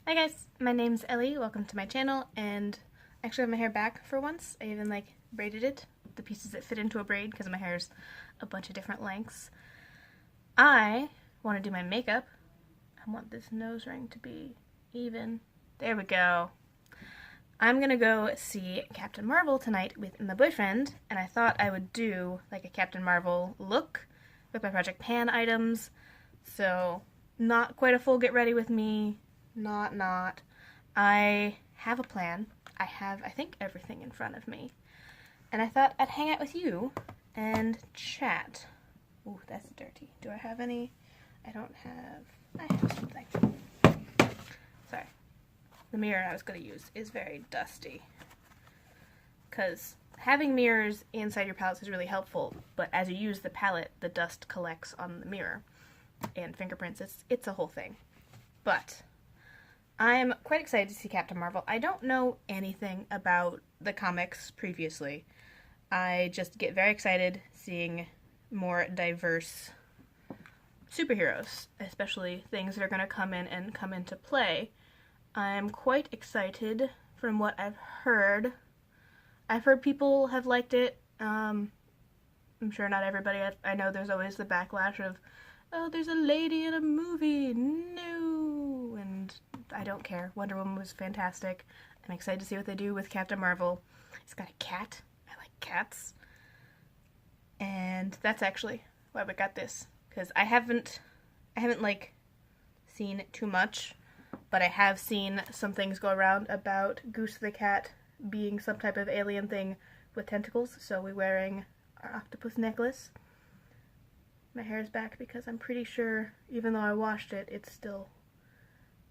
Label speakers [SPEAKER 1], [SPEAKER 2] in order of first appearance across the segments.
[SPEAKER 1] Hi guys, my name's Ellie, welcome to my channel, and I actually have my hair back for once. I even braided it, the pieces that fit into a braid because my hair's a bunch of different lengths. I want to do my makeup. I want this nose ring to be even. There we go. I'm gonna go see Captain Marvel tonight with my boyfriend, and I thought I would do like a Captain Marvel look with my Project Pan items. So, not quite a full get ready with me. Not. I have a plan. I have, I think, everything in front of me. And I thought I'd hang out with you and chat. Ooh, that's dirty. Do I have any? I have something. Sorry. The mirror I was going to use is very dusty. Because having mirrors inside your palettes is really helpful, but as you use the palette, the dust collects on the mirror. And fingerprints, it's a whole thing. But I'm quite excited to see Captain Marvel. I don't know anything about the comics previously. I just get very excited seeing more diverse superheroes, especially things that are going to come in and come into play. I'm quite excited from what I've heard. I've heard people have liked it. I'm sure not everybody. I know there's always the backlash of, oh, there's a lady in a movie, no, and I don't care. Wonder Woman was fantastic. I'm excited to see what they do with Captain Marvel. He's got a cat. I like cats. And that's actually why we got this, because I haven't seen too much, but I have seen some things go around about Goose the cat being some type of alien thing with tentacles, so we're wearing our octopus necklace. My hair is back because I'm pretty sure, even though I washed it, it's still...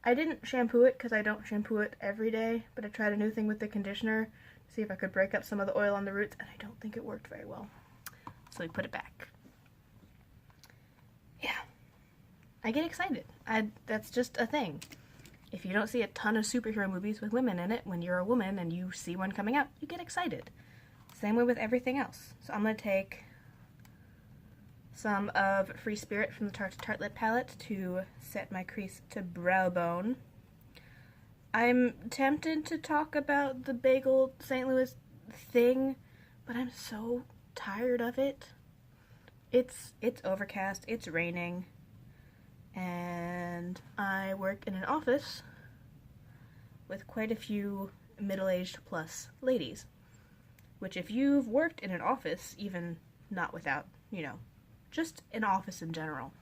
[SPEAKER 1] I didn't shampoo it because I don't shampoo it every day, but I tried a new thing with the conditioner to see if I could break up some of the oil on the roots, and I don't think it worked very well. So we put it back. Yeah. I get excited. That's just a thing. If you don't see a ton of superhero movies with women in it, when you're a woman and you see one coming out, you get excited. Same way with everything else. So I'm going to take some of Free Spirit from the Tarte Tartelette palette to set my crease to brow bone. I'm tempted to talk about the bagel St. Louis thing, but I'm so tired of it. It's overcast, it's raining, and I work in an office with quite a few middle-aged plus ladies, which if you've worked in an office, even not without, just an office in general,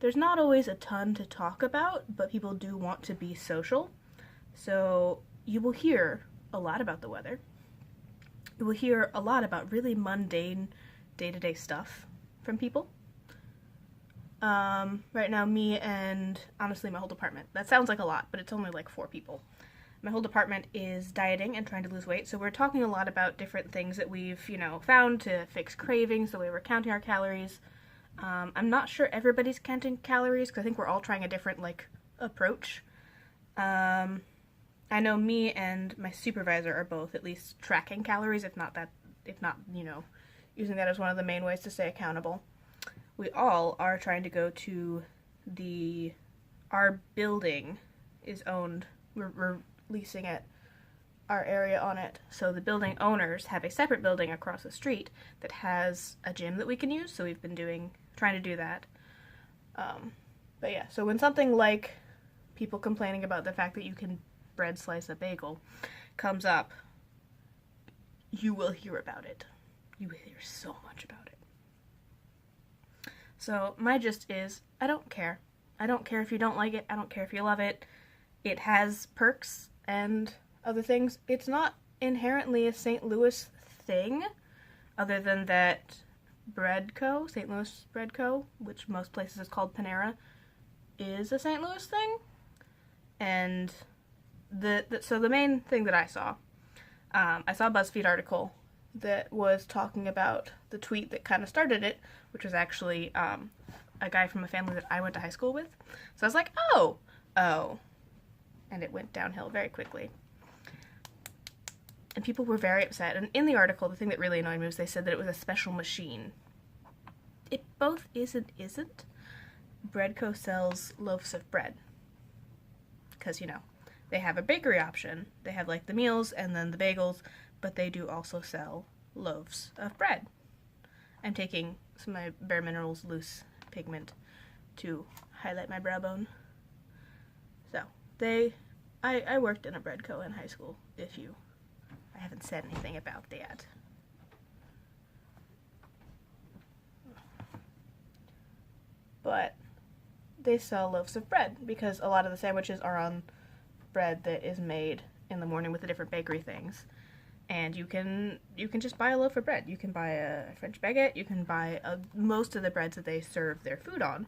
[SPEAKER 1] there's not always a ton to talk about, but people do want to be social. So you will hear a lot about the weather. You will hear a lot about really mundane day-to-day stuff from people. Right now, me and, honestly, my whole department. That sounds like a lot, but it's only like 4 people. My whole department is dieting and trying to lose weight, so we're talking a lot about different things that we've, found to fix cravings, the way we're counting our calories. I'm not sure everybody's counting calories, because I think we're all trying a different, approach. I know me and my supervisor are both at least tracking calories, if not, using that as one of the main ways to stay accountable. We all are trying to go to our building is owned, we're leasing it, our area on it, so the building owners have a separate building across the street that has a gym that we can use, so we've been trying to do that. But yeah, so when something like people complaining about the fact that you can bread slice a bagel comes up, you will hear about it. You will hear so much about it. So my gist is, I don't care. I don't care if you don't like it. I don't care if you love it. It has perks and other things. It's not inherently a St. Louis thing, other than that Bread Co., St. Louis Bread Co., which most places is called Panera, is a St. Louis thing. And so the main thing that I saw a BuzzFeed article that was talking about the tweet that kind of started it, which was actually a guy from a family that I went to high school with. So I was like, oh, and it went downhill very quickly. And people were very upset. And in the article, the thing that really annoyed me was they said that it was a special machine. It both is and isn't. Bread Co. sells loaves of bread. Because, they have a bakery option. They have like the meals and then the bagels, but they do also sell loaves of bread. I'm taking some of my Bare Minerals loose pigment to highlight my brow bone. So I worked in a bread co in high school, I haven't said anything about that. But they sell loaves of bread because a lot of the sandwiches are on bread that is made in the morning with the different bakery things. And you can just buy a loaf of bread. You can buy a French baguette. You can buy most of the breads that they serve their food on.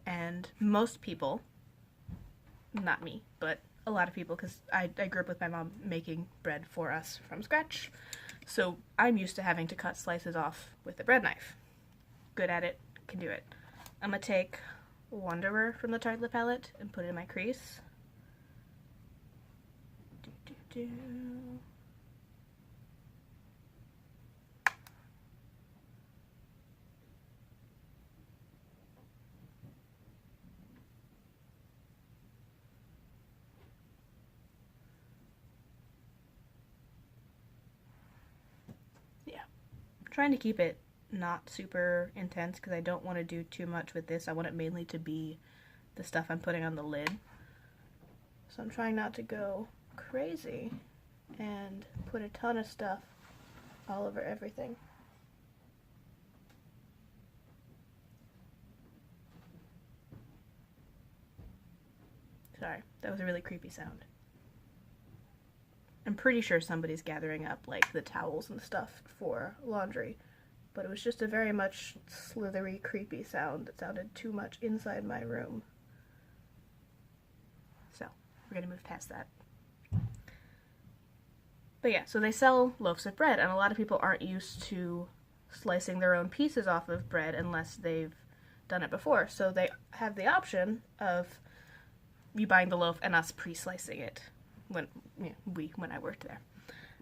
[SPEAKER 1] And most people, not me, but a lot of people, because I grew up with my mom making bread for us from scratch. So I'm used to having to cut slices off with a bread knife. Good at it, can do it. I'm going to take Wanderer from the Tartlet palette and put it in my crease. Yeah, I'm trying to keep it not super intense because I don't want to do too much with this. I want it mainly to be the stuff I'm putting on the lid. So I'm trying not to go crazy and put a ton of stuff all over everything. Sorry, that was a really creepy sound. I'm pretty sure somebody's gathering up like the towels and stuff for laundry, but it was just a very much slithery, creepy sound that sounded too much inside my room. So, we're gonna move past that. But yeah, so they sell loaves of bread, and a lot of people aren't used to slicing their own pieces off of bread unless they've done it before. So they have the option of you buying the loaf and us pre-slicing it when I worked there.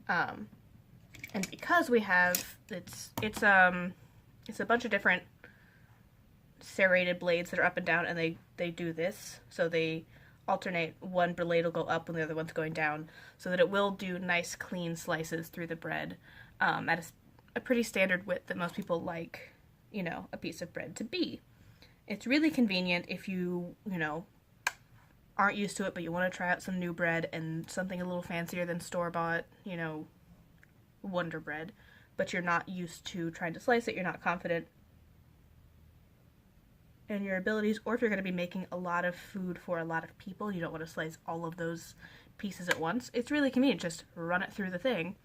[SPEAKER 1] And because we have, it's a bunch of different serrated blades that are up and down, and they do this, so they alternate. One blade will go up when the other one's going down, so that it will do nice clean slices through the bread at a pretty standard width that most people like, a piece of bread to be. It's really convenient if you aren't used to it, but you want to try out some new bread and something a little fancier than store-bought, Wonder Bread, but you're not used to trying to slice it, you're not confident in your abilities, or if you're going to be making a lot of food for a lot of people, you don't want to slice all of those pieces at once. It's really convenient, just run it through the thing,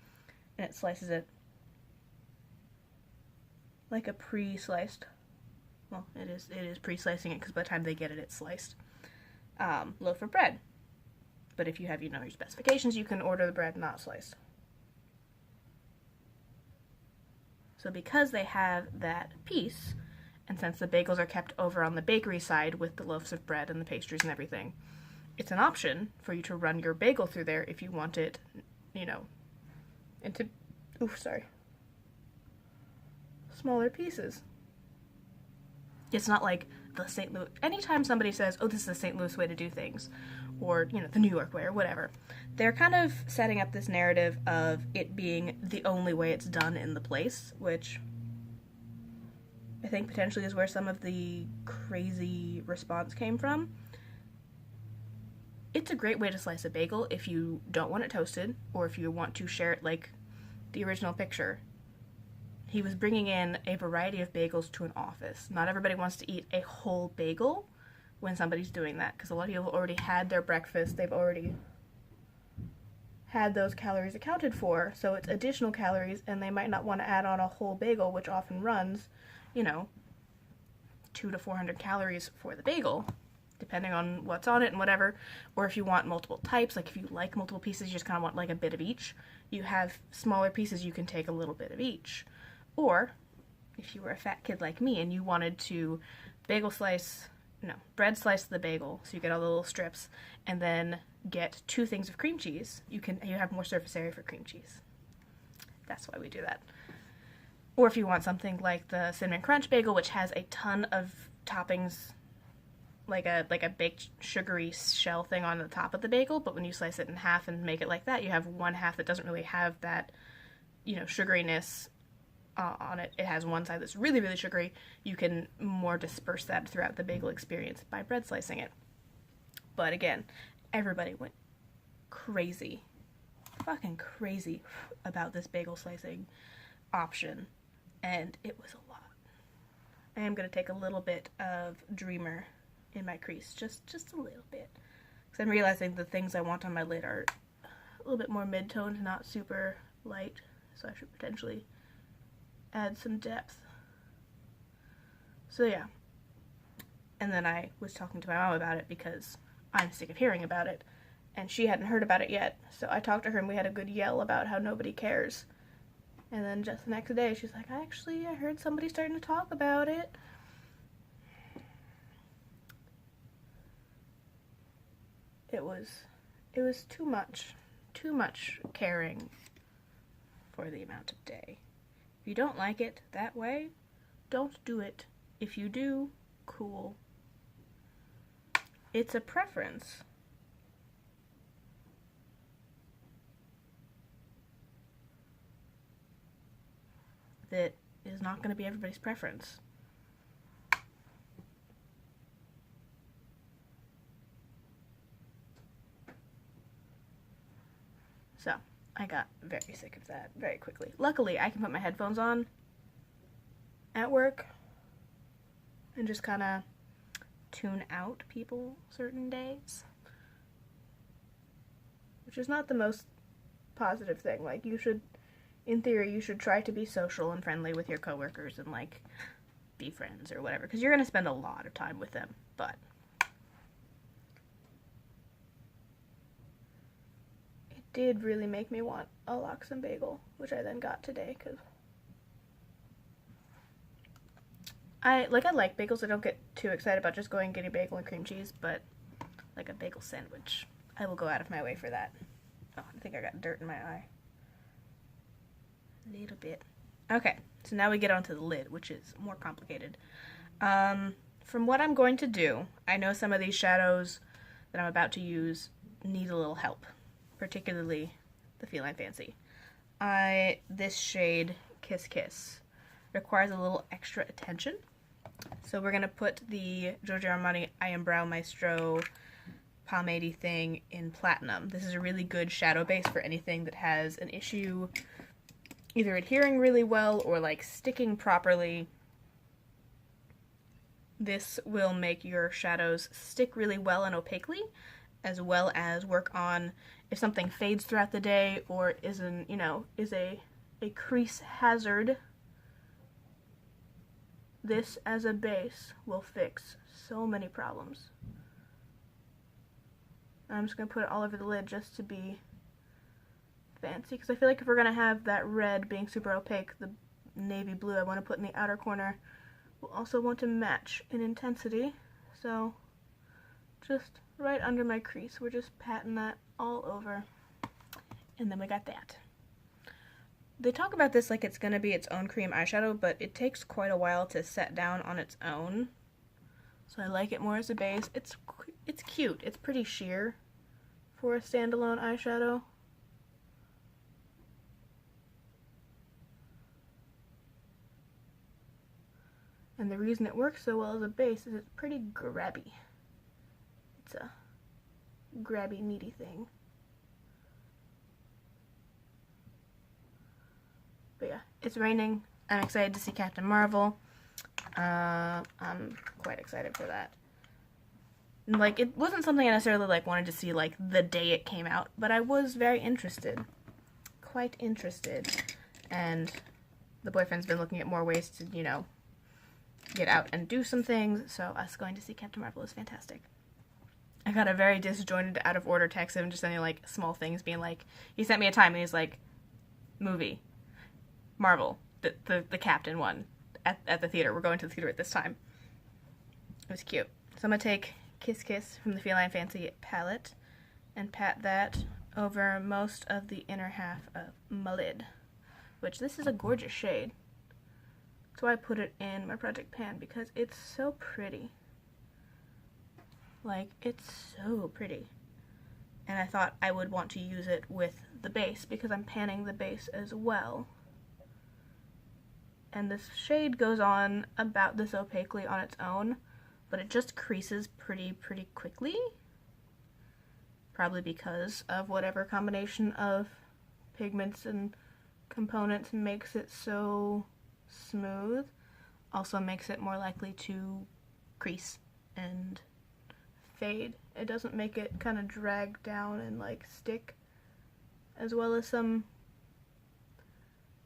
[SPEAKER 1] and it slices it like a pre-sliced, well, it is pre-slicing it, because by the time they get it, it's sliced, loaf of bread. But if you have, your specifications, you can order the bread not sliced. So because they have that piece, and since the bagels are kept over on the bakery side with the loaves of bread and the pastries and everything, it's an option for you to run your bagel through there if you want it, into, smaller pieces. It's not like the St. Louis, anytime somebody says, oh, this is the St. Louis way to do things, or, the New York way, or whatever, they're kind of setting up this narrative of it being the only way it's done in the place, which I think potentially is where some of the crazy response came from. It's a great way to slice a bagel if you don't want it toasted, or if you want to share it like the original picture. He was bringing in a variety of bagels to an office. Not everybody wants to eat a whole bagel when somebody's doing that, because a lot of people already had their breakfast, they've already had those calories accounted for, so it's additional calories, and they might not want to add on a whole bagel, which often runs, 200 to 400 calories for the bagel, depending on what's on it and whatever. Or if you want multiple types, like if you like multiple pieces, you just kind of want like a bit of each, you have smaller pieces, you can take a little bit of each. Or if you were a fat kid like me and you wanted to bread slice the bagel, so you get all the little strips, and then get 2 things of cream cheese, you have more surface area for cream cheese. That's why we do that. Or if you want something like the Cinnamon Crunch Bagel, which has a ton of toppings like a baked sugary shell thing on the top of the bagel, but when you slice it in half and make it like that, you have one half that doesn't really have that, you know, sugariness on it. It has one side that's really, really sugary. You can more disperse that throughout the bagel experience by bread slicing it. But again, everybody went crazy, fucking crazy about this bagel slicing option, and it was a lot. I am going to take a little bit of Dreamer in my crease, just a little bit, because I'm realizing the things I want on my lid are a little bit more mid-toned, not super light, so I should potentially add some depth. So yeah, and then I was talking to my mom about it because I'm sick of hearing about it, and she hadn't heard about it yet, so I talked to her and we had a good yell about how nobody cares. And then just the next day, she's like, I heard somebody starting to talk about it. It was too much caring for the amount of day. If you don't like it that way, don't do it. If you do, cool. It's a preference. That is not going to be everybody's preference. So, I got very sick of that very quickly. Luckily, I can put my headphones on at work and just kind of tune out people certain days, which is not the most positive thing. Like, you should, in theory, you should try to be social and friendly with your coworkers and, like, be friends or whatever, because you're going to spend a lot of time with them, but it did really make me want a loxum bagel, which I then got today, because I like bagels. I don't get too excited about just going and getting a bagel and cream cheese, but like a bagel sandwich, I will go out of my way for that. Oh, I think I got dirt in my eye. A little bit. Okay, so now we get onto the lid, which is more complicated. From what I'm going to do, I know some of these shadows that I'm about to use need a little help, particularly the Feline Fancy. This shade, Kiss Kiss, requires a little extra attention. So we're going to put the Giorgio Armani I Am Brow Maestro pomade thing in platinum. This is a really good shadow base for anything that has an issue either adhering really well or like sticking properly. This will make your shadows stick really well and opaquely, as well as work on if something fades throughout the day or is a crease hazard. This as a base will fix so many problems. I'm just going to put it all over the lid just to be fancy, because I feel like if we're going to have that red being super opaque, the navy blue I want to put in the outer corner will also want to match in intensity. So just right under my crease, we're just patting that all over. And then we got that. They talk about this like it's going to be its own cream eyeshadow, but it takes quite a while to set down on its own. So I like it more as a base. It's cute. It's pretty sheer for a standalone eyeshadow. And the reason it works so well as a base is it's pretty grabby. It's a grabby, meaty thing. But yeah, it's raining. I'm excited to see Captain Marvel. I'm quite excited for that. Like, it wasn't something I necessarily like wanted to see like the day it came out, but I was very interested. Quite interested. And the boyfriend's been looking at more ways to, you know, get out and do some things, so us going to see Captain Marvel is fantastic. I got a very disjointed, out of order text of him just sending like small things, being like, he sent me a time and he's like, movie, Marvel, the Captain one at the theater. We're going to the theater at this time. It was cute. So I'm gonna take Kiss Kiss from the Feline Fancy palette and pat that over most of the inner half of my lid, which this is a gorgeous shade. So I put it in my project pan because it's so pretty. Like, it's so pretty. And I thought I would want to use it with the base because I'm panning the base as well. And this shade goes on about this opaquely on its own, but it just creases pretty quickly. Probably because of whatever combination of pigments and components makes it so smooth. Also makes it more likely to crease and fade. It doesn't make it kind of drag down and like stick, as well as some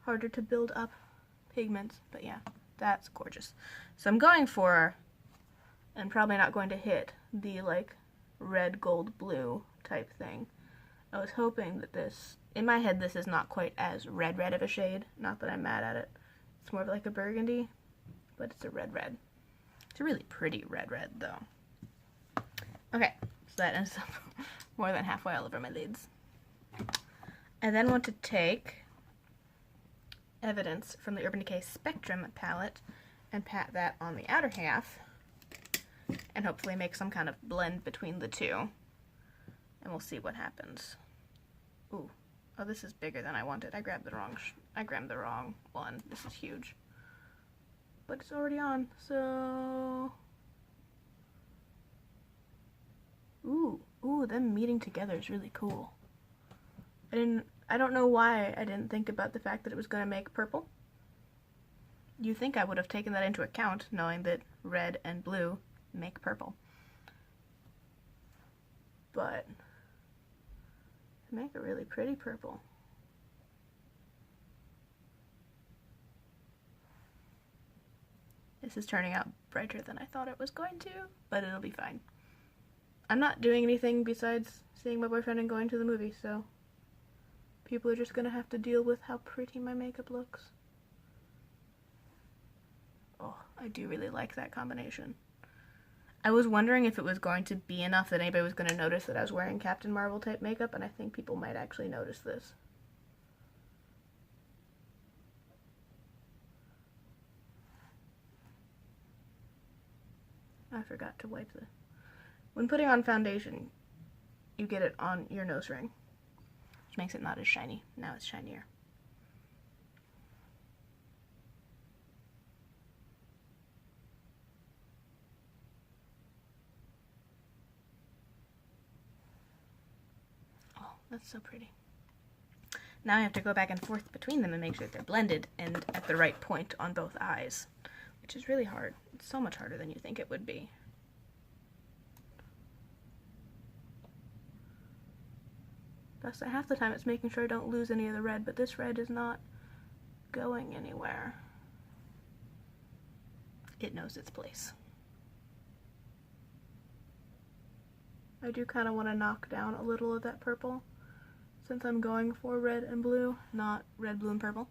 [SPEAKER 1] harder to build up pigments. But yeah, that's gorgeous. So I'm going for, and probably not going to hit, the like red, gold, blue type thing. I was hoping that this, in my head this is not quite as red of a shade, not that I'm mad at it. It's more of like a burgundy, but it's a red. It's a really pretty red though. Okay, so that ends up more than halfway all over my lids. I then want to take Evidence from the Urban Decay Spectrum palette and pat that on the outer half and hopefully make some kind of blend between the two. And we'll see what happens. Ooh. Oh, this is bigger than I wanted. I grabbed the wrong one. This is huge. But it's already on, so... Ooh, them meeting together is really cool. I don't know why I didn't think about the fact that it was going to make purple. You think I would have taken that into account, knowing that red and blue make purple. But make a really pretty purple. This is turning out brighter than I thought it was going to, but it'll be fine. I'm not doing anything besides seeing my boyfriend and going to the movie, so people are just gonna have to deal with how pretty my makeup looks. Oh, I do really like that combination. I was wondering if it was going to be enough that anybody was going to notice that I was wearing Captain Marvel type makeup, and I think people might actually notice this. I forgot to wipe the... When putting on foundation, you get it on your nose ring, which makes it not as shiny. Now it's shinier. Oh, that's so pretty. Now I have to go back and forth between them and make sure that they're blended and at the right point on both eyes, which is really hard. It's so much harder than you think it would be. Thus, half the time it's making sure I don't lose any of the red, but this red is not going anywhere. It knows its place. I do kind of want to knock down a little of that purple, since I'm going for red and blue, not red, blue, and purple.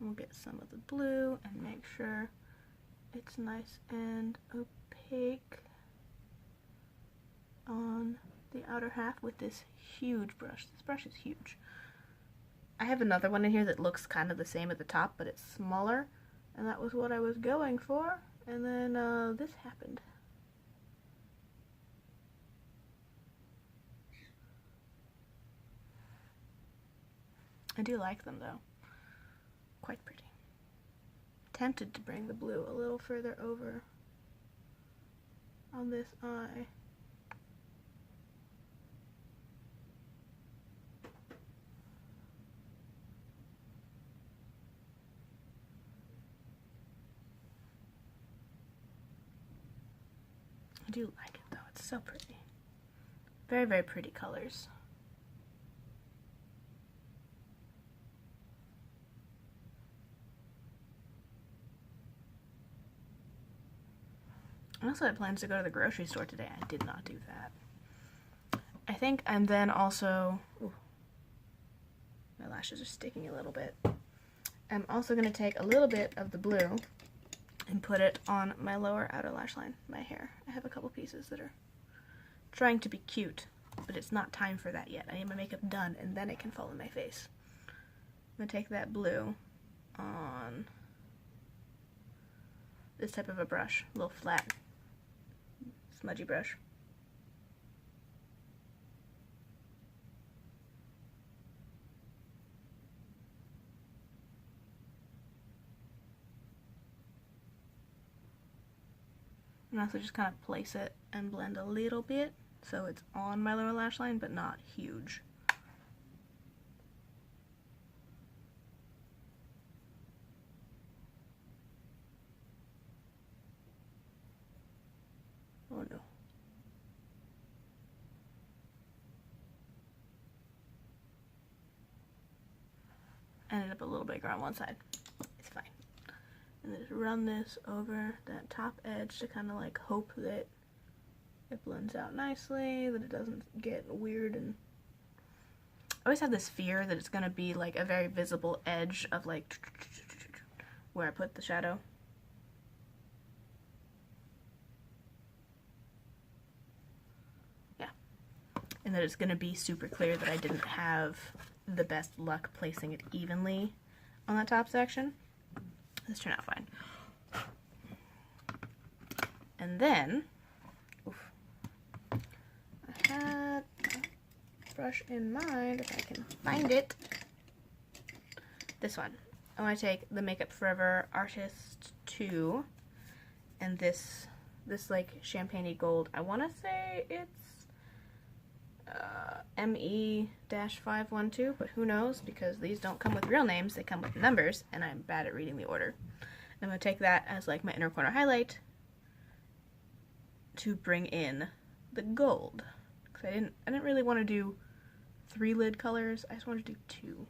[SPEAKER 1] We'll get some of the blue and make sure it's nice and opaque on the outer half with this huge brush. This brush is huge. I have another one in here that looks kind of the same at the top, but it's smaller, and that was what I was going for, and then this happened. I do like them though. Quite pretty. Tempted to bring the blue a little further over on this eye. I do like it though, it's so pretty. Very, very pretty colors. I also had plans to go to the grocery store today. I did not do that. I think I'm then also... Ooh, my lashes are sticking a little bit. I'm also going to take a little bit of the blue and put it on my lower outer lash line, my hair. I have a couple pieces that are trying to be cute, but it's not time for that yet. I need my makeup done, and then it can fall in my face. I'm going to take that blue on this type of a brush, a little flat smudgy brush. And also just kind of place it and blend a little bit so it's on my lower lash line but not huge. Oh no. Ended up a little bigger on one side. It's fine. And just run this over that top edge to kind of like hope that it blends out nicely, that it doesn't get weird. And I always have this fear that it's going to be like a very visible edge of like where I put the shadow. Yeah. And that it's going to be super clear that I didn't have the best luck placing it evenly on that top section. This turned out fine. And then, oof, I had a brush in mind, if I can find it. This one. I want to take the Makeup Forever Artist 2 and this like champagne-y gold. I want to say it's ME-512, but who knows, because these don't come with real names, they come with numbers, and I'm bad at reading the order. I'm going to take that as like my inner corner highlight to bring in the gold. Because I didn't really want to do 3 lid colors, I just wanted to do 2.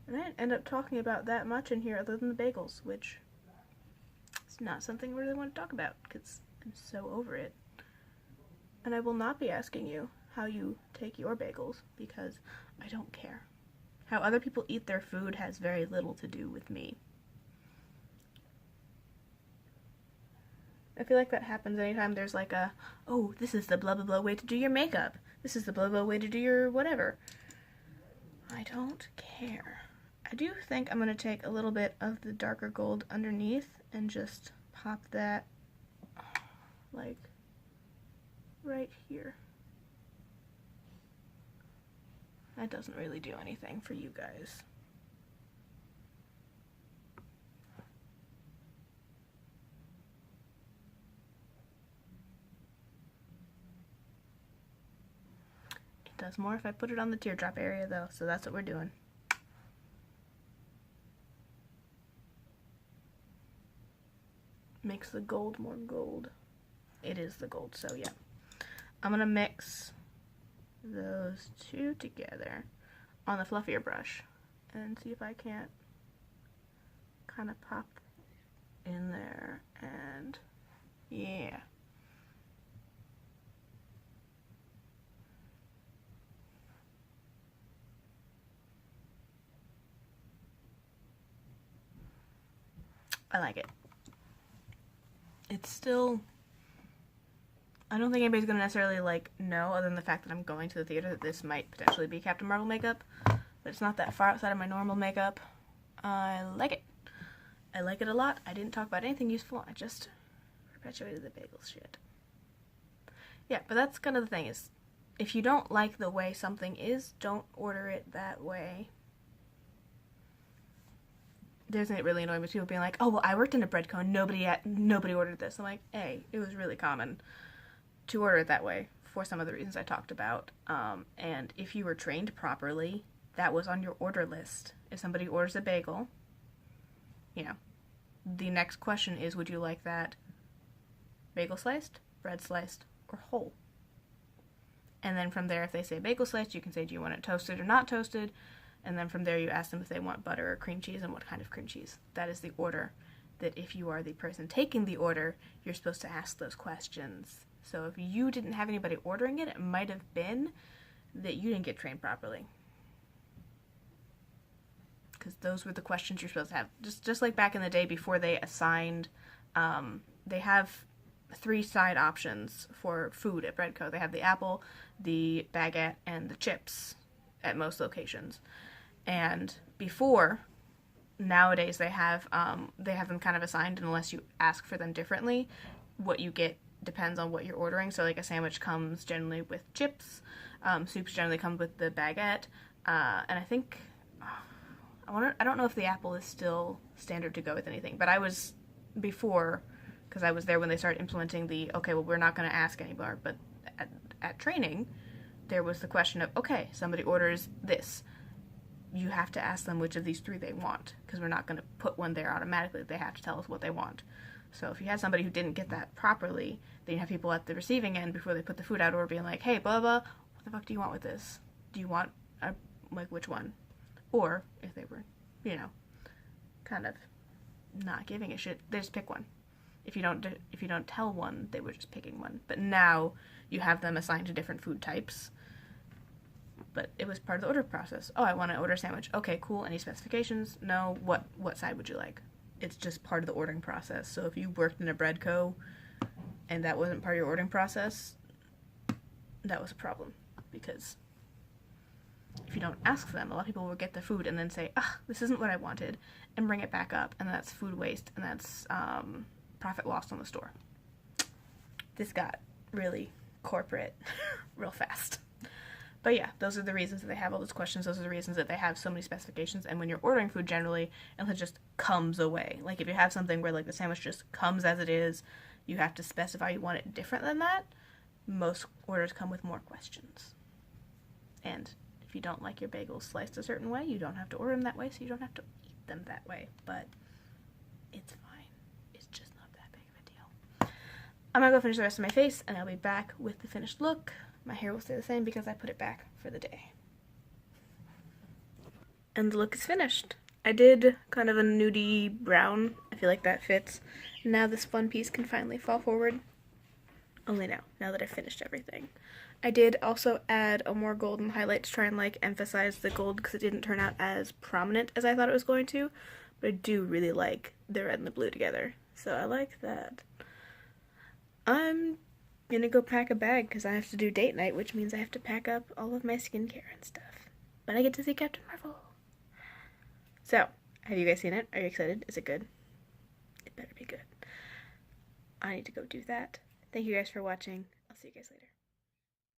[SPEAKER 1] And I didn't end up talking about that much in here other than the bagels, which is not something I really want to talk about because I'm so over it. And I will not be asking you how you take your bagels because I don't care. How other people eat their food has very little to do with me. I feel like that happens anytime there's like a, oh, this is the blah blah blah way to do your makeup. This is the blah blah way to do your whatever. I don't care. I do think I'm going to take a little bit of the darker gold underneath and just pop that like right here. That doesn't really do anything for you guys. It does more if I put it on the teardrop area though, so that's what we're doing. Makes the gold more gold. It is the gold, so yeah. I'm gonna mix those two together on the fluffier brush and see if I can't kind of pop in there, and yeah. I like it. It's still, I don't think anybody's going to necessarily like know, other than the fact that I'm going to the theater, that this might potentially be Captain Marvel makeup, but it's not that far outside of my normal makeup. I like it. I like it a lot. I didn't talk about anything useful. I just perpetuated the bagel shit. Yeah, but that's kind of the thing, is if you don't like the way something is, don't order it that way. Doesn't it really annoy me with people being like, oh, well, I worked in a bread cone, nobody ordered this. I'm like, hey, it was really common to order it that way for some of the reasons I talked about. And if you were trained properly, that was on your order list. If somebody orders a bagel, you know, the next question is, would you like that bagel sliced, bread sliced, or whole? And then from there, if they say bagel sliced, you can say, do you want it toasted or not toasted? And then from there, you ask them if they want butter or cream cheese and what kind of cream cheese. That is the order that if you are the person taking the order, you're supposed to ask those questions. So if you didn't have anybody ordering it, it might have been that you didn't get trained properly. Because those were the questions you're supposed to have. Just like back in the day before they assigned, they have 3 side options for food at Breadco. They have the apple, the baguette, and the chips at most locations. And before, nowadays they have them kind of assigned, unless you ask for them differently. what you get depends on what you're ordering. So like a sandwich comes generally with chips, soups generally come with the baguette, and I think I don't know if the apple is still standard to go with anything, but I was before, because I was there when they started implementing the, okay, well, we're not going to ask anymore, but at training, there was the question of, okay, somebody orders this. You have to ask them which of these three they want, because we're not going to put one there automatically. They have to tell us what they want. So if you had somebody who didn't get that properly, then you have people at the receiving end before they put the food out order being like, hey, blah, blah, what the fuck do you want with this? Do you want, like, which one? Or, if they were, you know, kind of not giving a shit, they just pick one. If you don't tell one, they were just picking one. But now you have them assigned to different food types. But it was part of the order process. Oh, I want to order a sandwich. Okay, cool. Any specifications? No. What side would you like? It's just part of the ordering process. So if you worked in a bread co. and that wasn't part of your ordering process, that was a problem. Because if you don't ask them, a lot of people will get the food and then say, this isn't what I wanted, and bring it back up, and that's food waste, and that's profit lost on the store. This got really corporate real fast. But yeah, those are the reasons that they have all those questions. Those are the reasons that they have so many specifications. And when you're ordering food generally, it just comes away. Like if you have something where like the sandwich just comes as it is, you have to specify you want it different than that. Most orders come with more questions. And if you don't like your bagels sliced a certain way, you don't have to order them that way, so you don't have to eat them that way. But it's fine. It's just not that big of a deal. I'm gonna go finish the rest of my face, and I'll be back with the finished look. My hair will stay the same because I put it back for the day. And the look is finished. I did kind of a nudie brown. I feel like that fits. Now this one piece can finally fall forward. Only now that I've finished everything. I did also add a more golden highlight to try and like emphasize the gold because it didn't turn out as prominent as I thought it was going to. But I do really like the red and the blue together. So I like that. I'm gonna go pack a bag because I have to do date night, which means I have to pack up all of my skincare and stuff. But I get to see Captain Marvel. So, have you guys seen it? Are you excited? Is it good? It better be good. I need to go do that. Thank you guys for watching. I'll see you guys later.